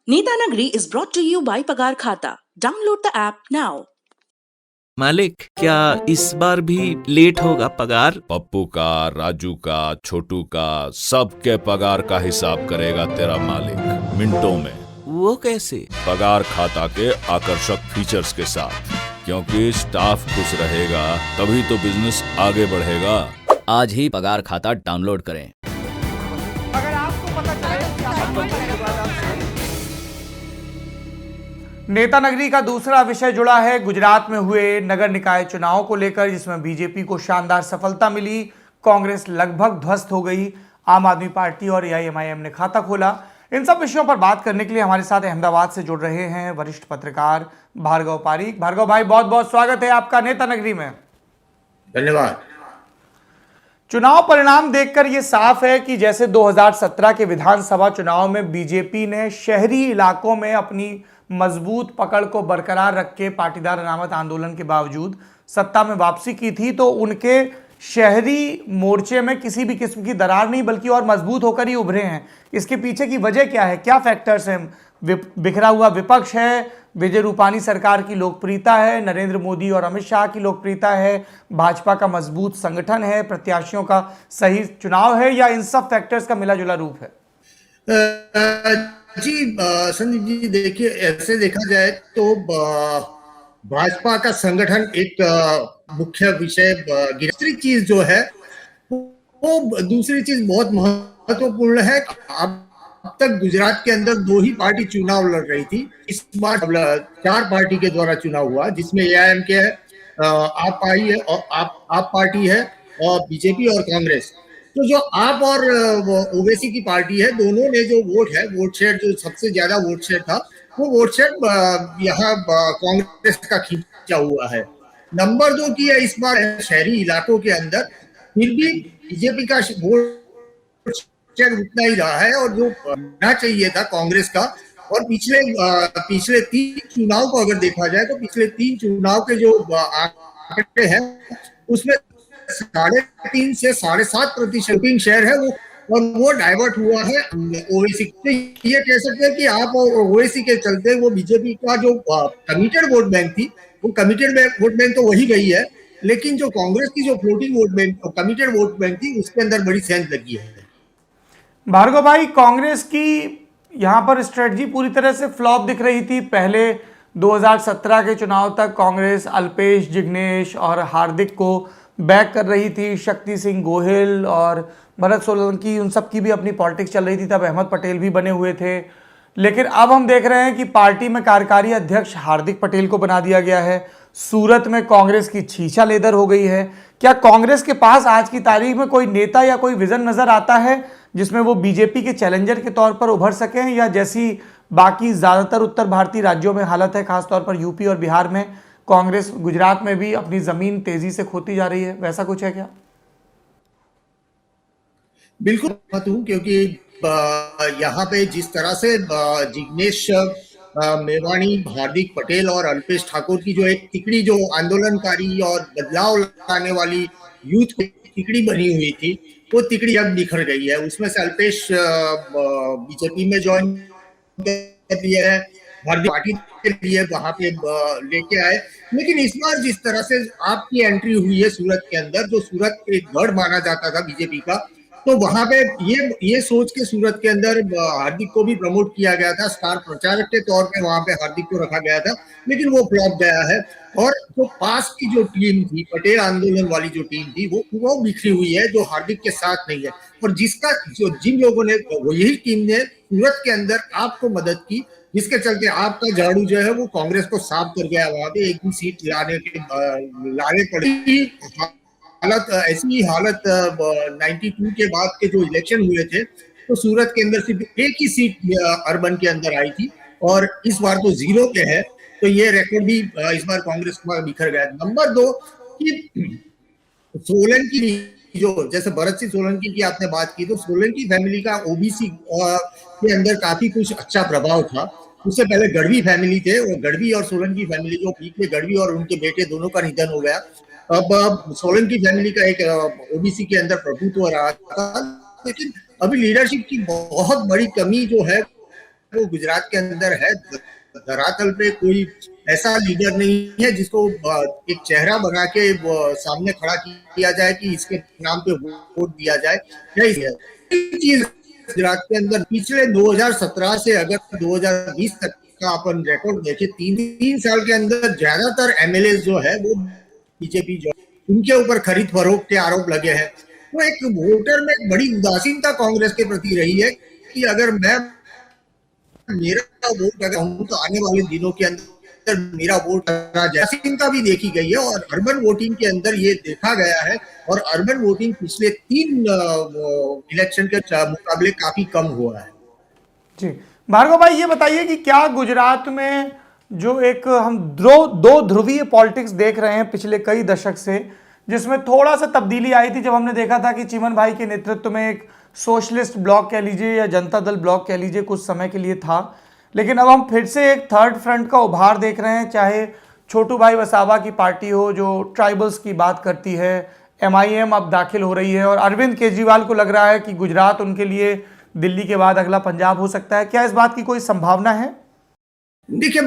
Netanagri is brought to you by Pagar Khata. Download the app now. मालिक, क्या इस बार भी लेट होगा पगार? पप्पू का, राजू का, छोटू का, सबके पगार का हिसाब करेगा तेरा मालिक मिनटों में। वो कैसे? पगार खाता के आकर्षक फीचर्स के साथ, क्योंकि स्टाफ खुश रहेगा तभी तो बिजनेस आगे बढ़ेगा। आज ही पगार खाता डाउनलोड करें। अगर आपको पता चले नेतानगरी का दूसरा विषय जुड़ा है गुजरात में हुए नगर निकाय चुनाव को लेकर, जिसमें बीजेपी को शानदार सफलता मिली। कांग्रेस लगभग ध्वस्त हो गई। आम आदमी पार्टी और एआईएमआईएम ने खाता खोला। इन सब विषयों पर बात करने के लिए हमारे साथ अहमदाबाद से जुड़ रहे हैं वरिष्ठ पत्रकार भार्गव पारीक। भार्गव भाई, बहुत बहुत स्वागत है आपका नेतानगरी में। धन्यवाद। चुनाव परिणाम देखकर यह साफ है कि जैसे 2017 के विधानसभा चुनाव में बीजेपी ने शहरी इलाकों में अपनी मजबूत पकड़ को बरकरार रख के पाटीदार अनामत आंदोलन के बावजूद सत्ता में वापसी की थी, तो उनके शहरी मोर्चे में किसी भी किस्म की दरार नहीं बल्कि और मजबूत होकर ही उभरे हैं। इसके पीछे की वजह क्या है, क्या फैक्टर्स हैं? बिखरा हुआ विपक्ष है, विजय रूपानी सरकार की लोकप्रियता है, नरेंद्र मोदी और अमित शाह की लोकप्रियता है, भाजपा का मजबूत संगठन है, प्रत्याशियों का सही चुनाव है, या इन सब फैक्टर्स का मिला जुला रूप है? जी संदीप जी, देखिए, ऐसे देखा जाए तो भाजपा का संगठन एक मुख्य विषय। दूसरी चीज जो है वो दूसरी चीज बहुत महत्वपूर्ण है। अब तक गुजरात के अंदर 2 ही पार्टी चुनाव लड़ रही थी। इस बार 4 पार्टी के द्वारा चुनाव हुआ, जिसमें एआईएम के है, आप पार्टी है और आप पार्टी है, और बीजेपी और कांग्रेस। तो जो आप और ओवैसी की पार्टी है, दोनों ने जो वोट शेयर जो सबसे ज्यादा वोट शेयर था, वो वोट शेयर यहाँ कांग्रेस का खींचा हुआ है। नंबर 2 की है इस बार शहरी इलाकों के अंदर, फिर भी बीजेपी का वोट शेयर उतना ही रहा है और जो होना चाहिए था कांग्रेस का। और पिछले 3 चुनाव को अगर देखा जाए तो पिछले 3 चुनाव के जो आंकड़े हैं उसमें 3.5 से 7.5% वोटिंग शेयर है वो, और वो डाइवर्ट हुआ है ओवैसी। तो ये कह सकते हैं कि आप और ओवैसी के चलते वो बीजेपी का जो कमिटेड वोट बैंक थी, वो कमिटेड वोट बैंक तो वही गई है, लेकिन जो कांग्रेस की जो floating vote bank committed vote bank थी, उसके अंदर बड़ी सेंध लगी है। भार्गव भाई, कांग्रेस की यहां पर स्ट्रेटजी पूरी तरह से फ्लॉप दिख रही थी। पहले 2017 के चुनाव तक कांग्रेस अल्पेश, जिग्नेश और हार्दिक को बैक कर रही थी। शक्ति सिंह गोहिल और भरत सोलंकी, उन सब की भी अपनी पॉलिटिक्स चल रही थी। तब अहमद पटेल भी बने हुए थे। लेकिन अब हम देख रहे हैं कि पार्टी में कार्यकारी अध्यक्ष हार्दिक पटेल को बना दिया गया है। सूरत में कांग्रेस की छीछा लेदर हो गई है। क्या कांग्रेस के पास आज की तारीख में कोई नेता या कोई विजन नजर आता है जिसमें वो बीजेपी के चैलेंजर के तौर पर उभर सकें, या जैसी बाकी ज्यादातर उत्तर भारतीय राज्यों में हालत है, खासतौर पर यूपी और बिहार में, कांग्रेस गुजरात में भी अपनी जमीन तेजी से खोती जा रही है, वैसा कुछ है क्या? बिल्कुल मत हूं, क्योंकि यहाँ पे जिस तरह से जिग्नेश मेवाणी, हार्दिक पटेल और अल्पेश ठाकुर की जो एक तिकड़ी, जो आंदोलनकारी और बदलाव लाने वाली यूथ की तिकड़ी बनी हुई थी, वो तिकड़ी अब निखर गई है। उसमें से अल्पेश बीजेपी में ज्वाइन कर लिया है, हार्दिक पार्टी के लिए वहां पे लेके आए। लेकिन इस बार जिस तरह से आपकी एंट्री हुई है सूरत के अंदर, जो सूरत एक गढ़ माना जाता था बीजेपी का, तो वहां पे ये सोच के सूरत के अंदर हार्दिक को भी प्रमोट किया गया था, स्टार प्रचारक के तौर पे वहां पे हार्दिक को रखा गया था, लेकिन वो फ्लॉप गया है। और जो पास की जो टीम थी, पटेल आंदोलन वाली जो टीम थी, वो बिखरी हुई है, जो हार्दिक के साथ नहीं है। और जिन लोगों ने, यही टीम ने सूरत के अंदर आपको मदद की, जिसके चलते आपका झाड़ू जो है वो कांग्रेस को साफ कर गया। वहां पे एक भी सीट लाने पड़ी। हालत ऐसी हालत 92 के बाद के जो इलेक्शन हुए थे, तो सूरत के अंदर सिर्फ एक ही सीट अर्बन के अंदर आई थी, और इस बार तो 0 पे है। तो ये रिकॉर्ड भी इस बार कांग्रेस का बिखर गया। नंबर 2 कि सोलंकी, जो जैसे भरत सिंह सोलंकी की आपने बात की, तो सोलंकी फैमिली का ओबीसी के अंदर काफी कुछ अच्छा प्रभाव था। उससे पहले गढ़वी फैमिली थे, और गढ़वी और सोलंकी फैमिली, जो बीच में गढ़वी और उनके बेटे दोनों का निधन हो गया। अब सोलंकी फैमिली का एक ओबीसी के अंदर प्रभुत्व रहा था, लेकिन अभी लीडरशिप की बहुत बड़ी कमी जो है वो गुजरात के अंदर है। धरातल पे कोई ऐसा लीडर नहीं है जिसको एक चेहरा बना के सामने खड़ा किया जाए कि इसके नाम पे वोट दिया जाए। यही चीज गुजरात के अंदर पिछले 2017 से अगर 2020 तक का अपन रिकॉर्ड देखें, 3 साल के अंदर ज्यादातर एमएलए जो है वो बीजेपी जो उनके ऊपर खरीद फरोख्त के आरोप लगे हैं। तो एक वोटर में एक बड़ी उदासीनता कांग्रेस के प्रति रही है कि अगर मेरा वोट अगर हूं तो आने वाले दिनों के अंदर मेरा वोट करा जाए। उदासीनता भी देखी गई है और अर्बन वोटिंग के अंदर ये देखा गया है और अर्बन वोटिंग पिछले 3 इलेक्शन के मुकाबले काफी कम हुआ है। जी भार्गव भाई, ये बताइए कि क्या गुजरात में जो एक हम दो ध्रुवीय पॉलिटिक्स देख रहे हैं पिछले कई दशक से, जिसमें थोड़ा सा तब्दीली आई थी जब हमने देखा था कि चिमन भाई के नेतृत्व में एक सोशलिस्ट ब्लॉक कह लीजिए या जनता दल ब्लॉक कह लीजिए कुछ समय के लिए था, लेकिन अब हम फिर से एक थर्ड फ्रंट का उभार देख रहे हैं। चाहे छोटू भाई वसावा की पार्टी हो जो ट्राइबल्स की बात करती है, MIM अब दाखिल हो रही है और अरविंद केजरीवाल को लग रहा है कि गुजरात उनके लिए दिल्ली के बाद अगला पंजाब हो सकता है। क्या इस बात की कोई संभावना है? देखिए,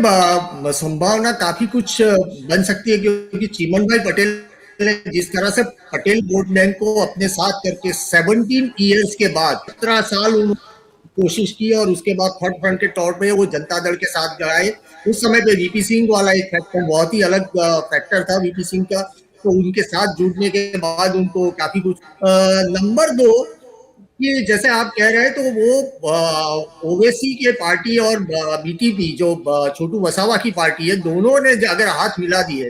संभावना काफी कुछ बन सकती है क्योंकि चिमन भाई पटेल ने जिस तरह से पटेल वोट बैंक को अपने साथ करके 17 ईयर्स के बाद 17 साल उन्होंने कोशिश की और उसके बाद थर्ड फ्रंट के तौर पे वो जनता दल के साथ गए। उस समय पे वीपी सिंह वाला एक फैक्टर बहुत ही अलग फैक्टर था वीपी सिंह का, तो उनके साथ जुड़ने के बाद उनको काफी कुछ। नंबर 2 ये जैसे आप कह रहे हैं तो वो ओवैसी के पार्टी और बीटीपी जो छोटू वसावा की पार्टी है, दोनों ने अगर हाथ मिला दिए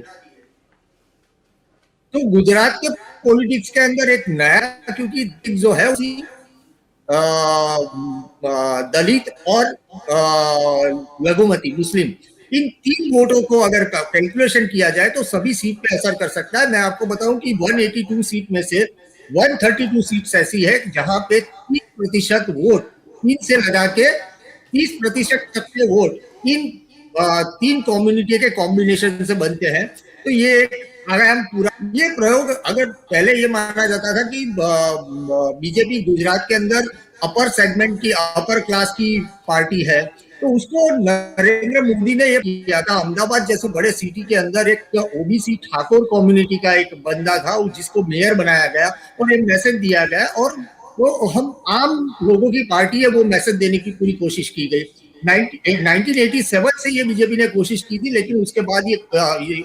तो गुजरात के पॉलिटिक्स के अंदर एक नया, क्योंकि जो है उसी दलित और लघुमती मुस्लिम इन 3 वोटों को अगर कैलकुलेशन किया जाए तो सभी सीट पे असर कर सकता है। मैं आपको बताऊं कि 182 सीट में से 132 सीट्स ऐसी है जहां पे 30% वोट 3 से लगा के 30% तक के वोट इन 3 कम्युनिटी के कॉम्बिनेशन से बनते हैं। तो ये अगर हम पूरा ये प्रयोग, अगर पहले ये माना जाता था कि बीजेपी गुजरात के अंदर अपर सेगमेंट की अपर क्लास की पार्टी है, तो उसको नरेंद्र मोदी ने ये किया था। अहमदाबाद जैसे बड़े सिटी के अंदर एक ओबीसी ठाकुर कम्युनिटी का एक बंदा था जिसको मेयर बनाया गया और एक मैसेज दिया गया और वो हम आम लोगों की पार्टी है वो मैसेज देने की पूरी कोशिश की गई। 1987 से ये बीजेपी ने कोशिश की थी, लेकिन उसके बाद ये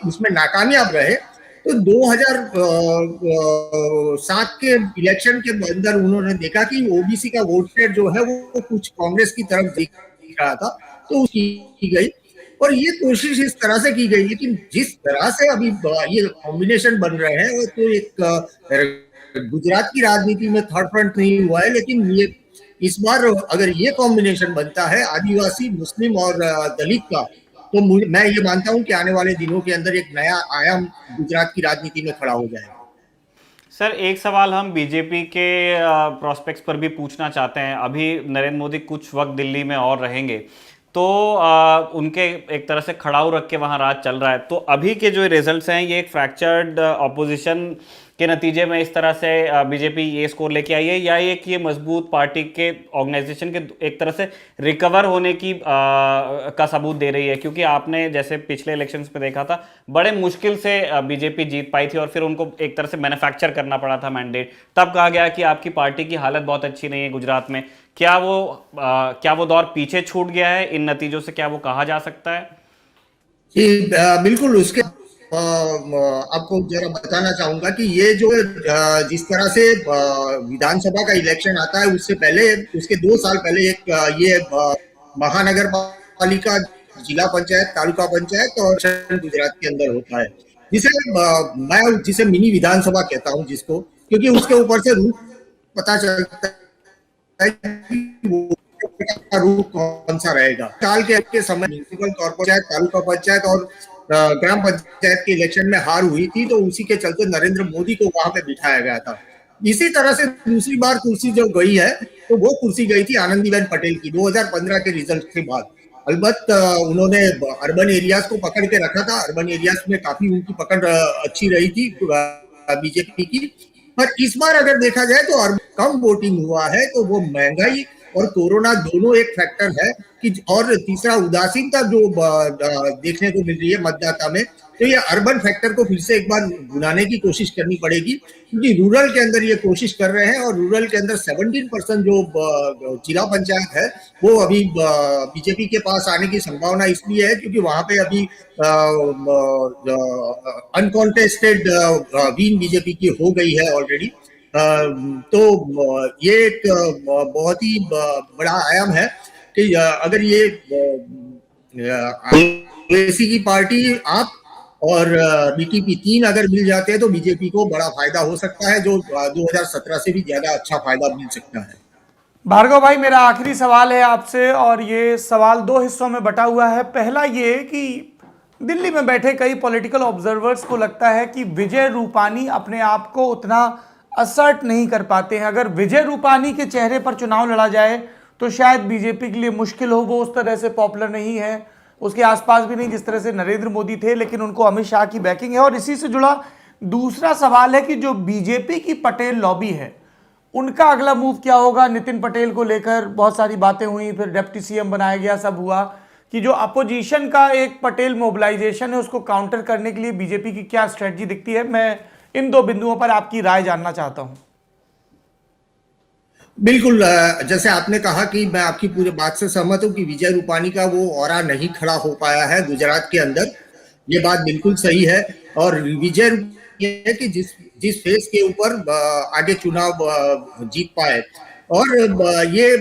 उसमें नाकामयाब रहे। तो 2007 के इलेक्शन के अंदर उन्होंने देखा कि ओबीसी का वोट शेयर जो है वो कुछ कांग्रेस की तरफ दिख रहा था, तो उसकी की गई और ये कोशिश इस तरह से की गई। लेकिन जिस तरह से अभी ये कॉम्बिनेशन बन रहे हैं तो एक गुजरात की राजनीति में थर्ड फ्रंट नहीं हुआ है, लेकिन ये इस बार अगर ये कॉम्बिनेशन बनता है आदिवासी मुस्लिम और दलित का, तो मैं ये मानता हूं कि आने वाले दिनों के अंदर एक नया आयाम गुजरात की राजनीति में खड़ा हो जाएगा। सर, एक सवाल हम बीजेपी के प्रोस्पेक्ट्स पर भी पूछना चाहते हैं। अभी नरेंद्र मोदी कुछ वक्त दिल्ली में और रहेंगे, तो उनके एक तरह से खड़ाऊ रख के वहाँ राज चल रहा है। तो अभी के जो रिजल्ट्स हैं ये एक फ्रैक्चर्ड ऑपोजिशन के नतीजे में इस तरह से बीजेपी ये स्कोर लेके आई है, या एक ये मजबूत पार्टी के ऑर्गेनाइजेशन के एक तरह से रिकवर होने की का सबूत दे रही है? क्योंकि आपने जैसे पिछले इलेक्शंस पे देखा था बड़े मुश्किल से बीजेपी जीत पाई थी और फिर उनको एक तरह से मैन्युफैक्चर करना पड़ा था मैंडेट। तब कहा गया कि आपकी पार्टी की हालत बहुत अच्छी नहीं है गुजरात में। क्या वो दौर पीछे छूट गया है इन नतीजों से? क्या वो कहा जा सकता है? बिल्कुल। उसके आपको जरा बताना चाहूंगा कि ये जो जिस तरह से विधानसभा का इलेक्शन आता है उससे पहले, उसके 2 साल पहले एक ये महानगर पालिका, जिला पंचायत, तालुका पंचायत और गुजरात के अंदर होता है, जिसे मिनी विधानसभा कहता हूं जिसको, क्योंकि उसके ऊपर से रूप पता चलता है कि रूप कौन सा रहेगा। साल के समय म्युनिसिपल कॉर्पोरेशन, तालुका पंचायत और ग्राम पंचायत के इलेक्शन में हार हुई थी, तो उसी के चलते नरेंद्र मोदी को वहां पे बिठाया गया था। इसी तरह से दूसरी बार कुर्सी जो गई है तो वो कुर्सी गई थी आनंदीबेन पटेल की 2015 के रिजल्ट के बाद। अलबत्त उन्होंने अर्बन एरियाज को पकड़ के रखा था, अर्बन एरियाज में काफी उनकी पकड़ अच्छी रही थी बीजेपी की। पर इस बार अगर देखा जाए तो कम वोटिंग हुआ है, तो वो महंगाई और कोरोना दोनों एक फैक्टर है कि, और तीसरा उदासीनता जो देखने को मिल रही है मतदाता में, तो ये अर्बन फैक्टर को फिर से एक बार भुनाने की कोशिश करनी पड़ेगी, क्योंकि रूरल के अंदर ये कोशिश कर रहे हैं और रूरल के अंदर 17% जो जिला पंचायत है वो अभी बीजेपी के पास आने की संभावना इसलिए है क्योंकि वहां पे अभी अनकॉन्टेस्टेड विन बीजेपी की हो गई है ऑलरेडी। तो ये एक बहुत ही बड़ा आयाम है कि अगर ये ओवैसी की पार्टी आप और बीटीपी 3 अगर मिल जाते हैं तो बीजेपी को बड़ा फायदा हो सकता है, जो 2017 से भी ज्यादा अच्छा फायदा मिल सकता है। भार्गव भाई, मेरा आखिरी सवाल है आपसे और ये सवाल दो हिस्सों में बटा हुआ है। पहला ये कि दिल्ली में बैठे कई पॉलिटिकल ऑब्जर्वर्स को लगता है कि विजय रूपानी अपने आप को उतना असर्ट नहीं कर पाते हैं। अगर विजय रूपानी के चेहरे पर चुनाव लड़ा जाए तो शायद बीजेपी के लिए मुश्किल हो, वो उस तरह से पॉपुलर नहीं है, उसके आसपास भी नहीं जिस तरह से नरेंद्र मोदी थे, लेकिन उनको अमित शाह की बैकिंग है। और इसी से जुड़ा दूसरा सवाल है कि जो बीजेपी की पटेल लॉबी है उनका अगला मूव क्या होगा। नितिन पटेल को लेकर बहुत सारी बातें हुई, फिर डिप्टी सीएम बनाया गया, सब हुआ कि जो अपोजिशन का एक पटेल मोबिलाइजेशन है उसको काउंटर करने के लिए बीजेपी की क्या स्ट्रेटजी दिखती है। मैं इन दो बिंदुओं पर आपकी राय जानना चाहता हूं। बिल्कुल, जैसे आपने कहा कि मैं आपकी पूरी बात से सहमत हूं कि विजय रूपानी का वो ऑरा नहीं खड़ा हो पाया है गुजरात के अंदर, ये बात बिल्कुल सही है। और विजय ये है कि जिस फेस के ऊपर आगे चुनाव जीत पाए, और ये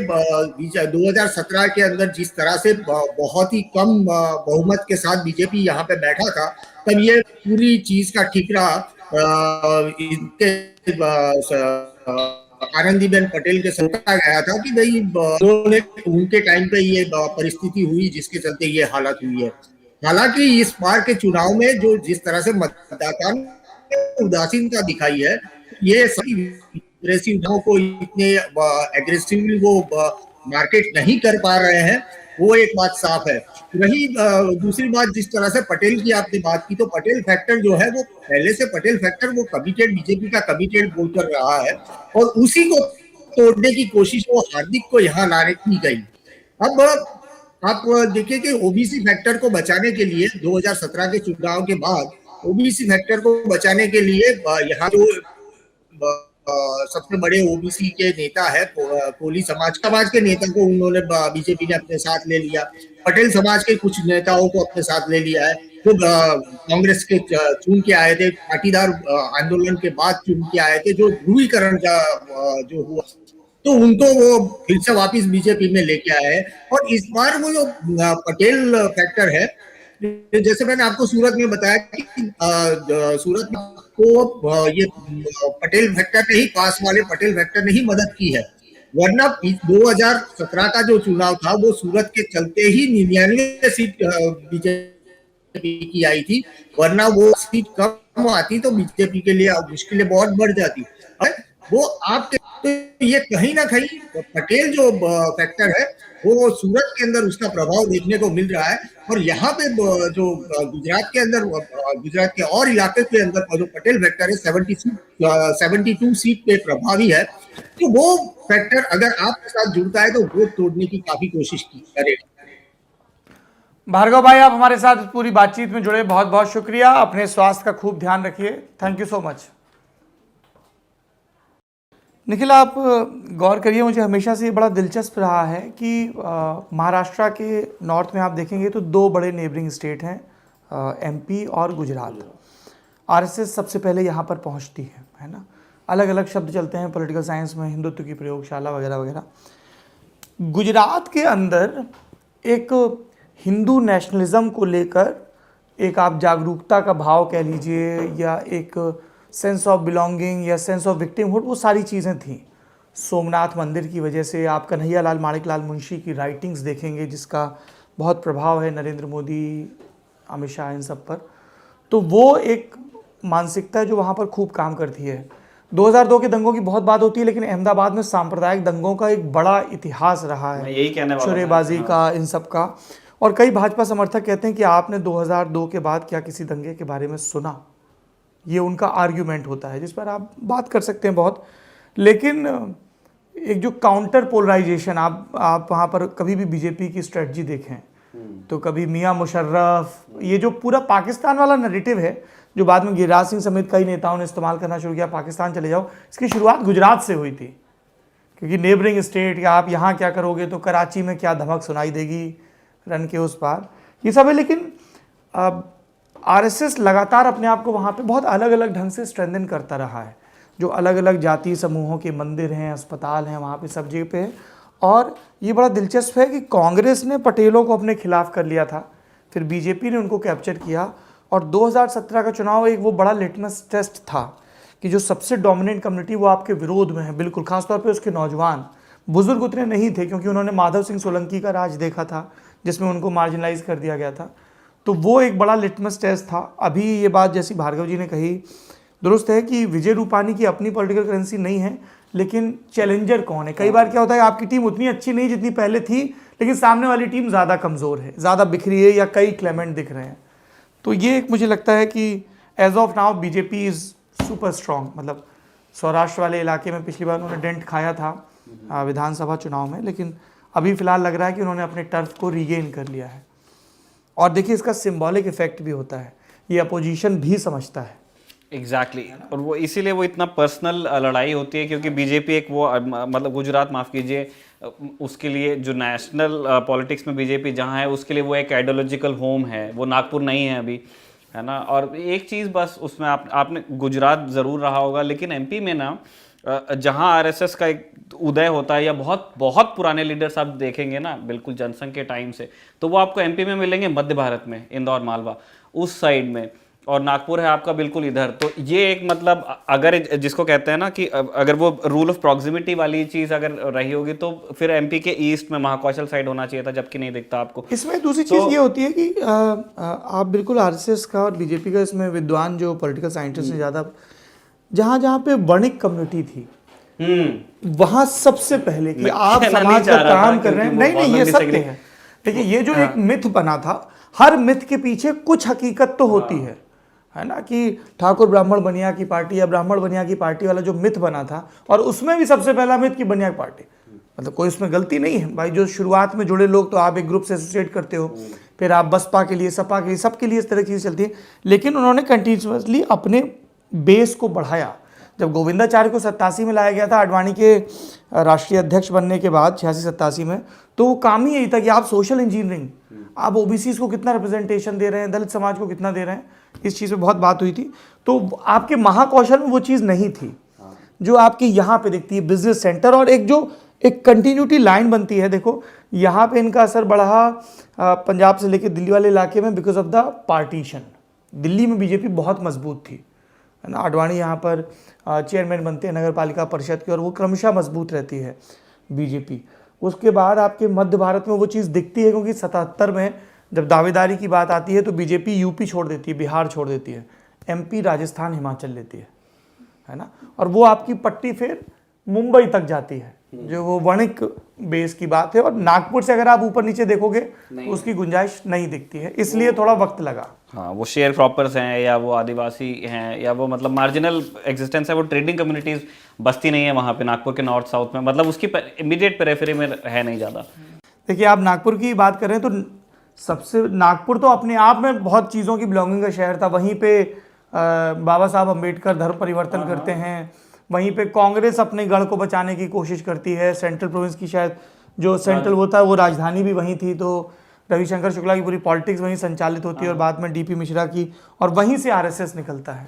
2017 के अंदर जिस तरह से बहुत ही कम बहुमत के साथ बीजेपी यहाँ पे बैठा था, तब ये पूरी चीज का ठिकरा आनंदीबेन पटेल के सौंपा गया था कि भाई उन्होंने उनके टाइम पे ये परिस्थिति हुई जिसके चलते ये हालत हुई है। हालांकि इस बार के चुनाव में जो जिस तरह से मतदाता ने उदासीनता दिखाई है, ये सभी को इतने एग्रेसिवली वो मार्केट नहीं कर पा रहे हैं, वो एक बात साफ है। रही दूसरी बात, जिस तरह से पटेल की आपने बात की, तो पटेल फैक्टर जो है वो पहले से पटेल फैक्टर वो कमिटेड, बीजेपी का कमिटेड वोट कर रहा है और उसी को तोड़ने की कोशिश वो हार्दिक को यहाँ लाने की गई। अब आप देखिए कि ओबीसी फैक्टर को बचाने के लिए 2017 के चुनाव के बाद ओबीसी फैक्टर को बचाने के लिए यहाँ जो सबसे बड़े ओबीसी के नेता है कोली समाज के नेता को उन्होंने बीजेपी ने अपने साथ ले लिया। पटेल समाज के कुछ नेताओं को अपने साथ ले लिया है जो कांग्रेस के चुन के आए थे, पाटीदार आंदोलन के बाद चुन के आए थे, जो ध्रुवीकरण का जो हुआ, तो उनको वो फिर से वापस बीजेपी में लेके आए। और इस बार वो जो पटेल फैक्टर है, जैसे मैंने आपको सूरत में बताया कि सूरत को ये पटेल फैक्टर ने ही, पास वाले पटेल फैक्टर ने ही मदद की है, वरना 2017 का जो चुनाव था वो सूरत के चलते ही 99 सीट बीजेपी की आई थी, वरना वो सीट कम आती तो बीजेपी के लिए मुश्किलें बहुत बढ़ जाती। वो आपके तो ये कहीं ना कहीं पटेल जो फैक्टर है वो सूरत के अंदर उसका प्रभाव देखने को मिल रहा है। और यहाँ पे जो गुजरात के अंदर, गुजरात के और इलाके के अंदर जो पटेल फैक्टर है 72 सीट पे प्रभावी है, तो वो फैक्टर अगर आपके साथ जुड़ता है तो वोट तोड़ने की काफी कोशिश करेगा। भार्गव भाई, आप हमारे साथ पूरी बातचीत में जुड़े, बहुत बहुत शुक्रिया। अपने स्वास्थ्य का खूब ध्यान रखिए। Thank you so much. Nikhil, आप गौर करिए, मुझे हमेशा से ये बड़ा दिलचस्प रहा है कि महाराष्ट्र के नॉर्थ में आप देखेंगे तो दो बड़े नेबरिंग स्टेट हैं, एमपी और गुजरात। आरएसएस सबसे पहले यहाँ पर पहुँचती है ना। अलग अलग शब्द चलते हैं पॉलिटिकल साइंस में, हिंदुत्व की प्रयोगशाला वगैरह वगैरह। गुजरात के अंदर एक हिंदू नेशनलिज्म को लेकर एक आप जागरूकता का भाव कह लीजिए, या एक सेंस ऑफ बिलोंगिंग या सेंस ऑफ विक्टिमहुड, वो सारी चीज़ें थीं। सोमनाथ मंदिर की वजह से आप कन्हैया लाल माणिकलाल मुंशी की राइटिंग्स देखेंगे जिसका बहुत प्रभाव है नरेंद्र मोदी, अमित शाह, इन सब पर। तो वो एक मानसिकता है जो वहाँ पर खूब काम करती है। 2002 के दंगों की बहुत बात होती है, लेकिन अहमदाबाद में सांप्रदायिक दंगों का एक बड़ा इतिहास रहा है, यही कहने वाला चोरेबाजी का, इन सब का। और कई भाजपा समर्थक कहते हैं कि आपने 2002 के बाद क्या किसी दंगे के बारे में सुना, ये उनका आर्ग्यूमेंट होता है, जिस पर आप बात कर सकते हैं बहुत। लेकिन एक जो काउंटर पोलराइजेशन, आप वहाँ पर कभी भी बीजेपी की स्ट्रेटजी देखें तो कभी मियां मुशर्रफ, ये जो पूरा पाकिस्तान वाला नैरेटिव है जो बाद में गिरिराज सिंह समेत कई नेताओं ने इस्तेमाल करना शुरू किया, पाकिस्तान चले जाओ, इसकी शुरुआत गुजरात से हुई थी, क्योंकि नेबरिंग स्टेट या आप यहाँ क्या करोगे तो कराची में क्या धमक सुनाई देगी रन के उस पार, ये सब है। लेकिन आरएसएस लगातार अपने आप को वहाँ पे बहुत अलग अलग ढंग से स्ट्रेंथन करता रहा है। जो अलग अलग जातीय समूहों के मंदिर हैं, अस्पताल हैं, वहाँ पे सब जगह पे है। और ये बड़ा दिलचस्प है कि कांग्रेस ने पटेलों को अपने खिलाफ कर लिया था, फिर बीजेपी ने उनको कैप्चर किया, और 2017 का चुनाव एक वो बड़ा लिटमस टेस्ट था कि जो सबसे डोमिनेंट कम्युनिटी वो आपके विरोध में है, बिल्कुल, खासतौर पे उसके नौजवान। बुजुर्ग उतने नहीं थे क्योंकि उन्होंने माधव सिंह सोलंकी का राज देखा था जिसमें उनको मार्जिनलाइज कर दिया गया था, तो वो एक बड़ा लिटमस टेस्ट था। अभी ये बात जैसी भार्गव जी ने कही दुरुस्त है कि विजय रूपानी की अपनी पॉलिटिकल करेंसी नहीं है, लेकिन चैलेंजर कौन है। कई बार क्या होता है, आपकी टीम उतनी अच्छी नहीं जितनी पहले थी, लेकिन सामने वाली टीम ज़्यादा कमज़ोर है, ज़्यादा बिखरी है, या कई क्लेमेंट दिख रहे हैं। तो ये एक मुझे लगता है कि as of now BJP is super strong. मतलब सौराष्ट्र वाले इलाके में पिछली बार उन्होंने डेंट खाया था विधानसभा चुनाव में, लेकिन अभी फिलहाल लग रहा है कि उन्होंने अपने टर्फ को रीगेन कर लिया है। और देखिए इसका सिंबॉलिक इफेक्ट भी होता है, ये अपोजिशन भी समझता है। एग्जैक्टली और वो इसीलिए वो इतना पर्सनल लड़ाई होती है, क्योंकि बीजेपी एक वो मतलब गुजरात माफ़ कीजिए, उसके लिए जो नेशनल पॉलिटिक्स में बीजेपी जहाँ है उसके लिए वो एक आइडियोलॉजिकल होम है, वो नागपुर नहीं है अभी, है ना। और एक चीज़ बस उसमें आपने गुजरात ज़रूर रहा होगा, लेकिन एमपी में ना जहाँ आरएसएस का एक उदय होता है, या बहुत बहुत पुराने लीडर्स आप देखेंगे ना, बिल्कुल जनसंघ के टाइम से, तो वो आपको एमपी में मिलेंगे मध्य भारत में, इंदौर मालवा उस साइड में, और नागपुर है आपका बिल्कुल इधर। तो ये एक मतलब अगर जिसको कहते हैं ना कि अगर वो रूल ऑफ प्रॉक्सिमिटी वाली चीज़ अगर रही होगी तो फिर एमपी के ईस्ट में महाकौशल साइड होना चाहिए था, जबकि नहीं दिखता आपको। इसमें दूसरी चीज़ ये होती है कि आप बिल्कुल आरएसएस का और बीजेपी का, इसमें विद्वान जो पॉलिटिकल साइंटिस्ट हैं ज़्यादा, जहाँ जहाँ पे वर्णिक कम्युनिटी थी वहाँ सबसे पहले कि आप समाज का काम कर रहे हैं, नहीं ये सत्य है। देखिए ये जो एक मिथ बना था, हर मिथ के पीछे कुछ हकीकत तो होती है ना, कि ठाकुर ब्राह्मण बनिया की पार्टी या ब्राह्मण बनिया की पार्टी वाला जो मिथ बना था, और उसमें भी सबसे पहला मिथ की बनिया की पार्टी, मतलब कोई उसमें गलती नहीं है भाई। जो शुरुआत में जुड़े लोग तो आप एक ग्रुप से एसोसिएट करते हो, फिर आप बसपा के लिए, सपा के लिए, सबके लिए इस तरह की चीज़ चलती है, लेकिन उन्होंने कंटिन्यूसली अपने बेस को बढ़ाया। जब गोविंदाचार्य को 87 में लाया गया था आडवाणी के राष्ट्रीय अध्यक्ष बनने के बाद 86-87 में, तो वो काम ही यही था कि आप सोशल इंजीनियरिंग, आप ओबीसी को कितना रिप्रेजेंटेशन दे रहे हैं, दलित समाज को कितना दे रहे हैं, इस चीज़ पे बहुत बात हुई थी। तो आपके महाकौशल में वो चीज़ नहीं थी जो आपकी यहाँ पे दिखती है, बिजनेस सेंटर, और एक जो एक कंटिन्यूटी लाइन बनती है। देखो यहाँ पे इनका असर बढ़ा पंजाब से लेकर दिल्ली वाले इलाके में because of the partition. Delhi में बीजेपी बहुत मजबूत थी, है ना, आडवाणी यहाँ पर चेयरमैन बनते हैं नगर पालिका परिषद के, और वो क्रमशः मजबूत रहती है बीजेपी। उसके बाद आपके मध्य भारत में वो चीज़ दिखती है, क्योंकि 77 में जब दावेदारी की बात आती है तो बीजेपी यूपी छोड़ देती है, बिहार छोड़ देती है, एमपी, राजस्थान, हिमाचल लेती है ना, और वो आपकी पट्टी फिर मुंबई तक जाती है, जो वो वणिक बेस की बात है। और नागपुर से अगर आप ऊपर नीचे देखोगे तो उसकी गुंजाइश नहीं दिखती है, इसलिए थोड़ा वक्त लगा। हाँ, वो शेयर क्रॉपर्स हैं, या वो आदिवासी हैं, या वो मतलब मार्जिनल एग्जिस्टेंस है, वो ट्रेडिंग कम्युनिटीज बसती नहीं है वहाँ पे नागपुर के नॉर्थ साउथ में, मतलब उसकी इमीडिएट पेरिफेरी में है नहीं ज़्यादा। देखिए आप नागपुर की बात कर रहे हैं तो सबसे, नागपुर तो अपने आप में बहुत चीज़ों की बिलोंगिंग का शहर था। वहीं पे बाबा साहब अम्बेडकर धर्म परिवर्तन करते हैं, वहीं पे कांग्रेस अपने गढ़ को बचाने की कोशिश करती है। सेंट्रल प्रोविंस की शायद जो सेंट्रल होता है वो राजधानी भी वहीं थी, तो रविशंकर शुक्ला की पूरी पॉलिटिक्स वहीं संचालित होती है, और बाद में डीपी मिश्रा की, और वहीं से आरएसएस निकलता है।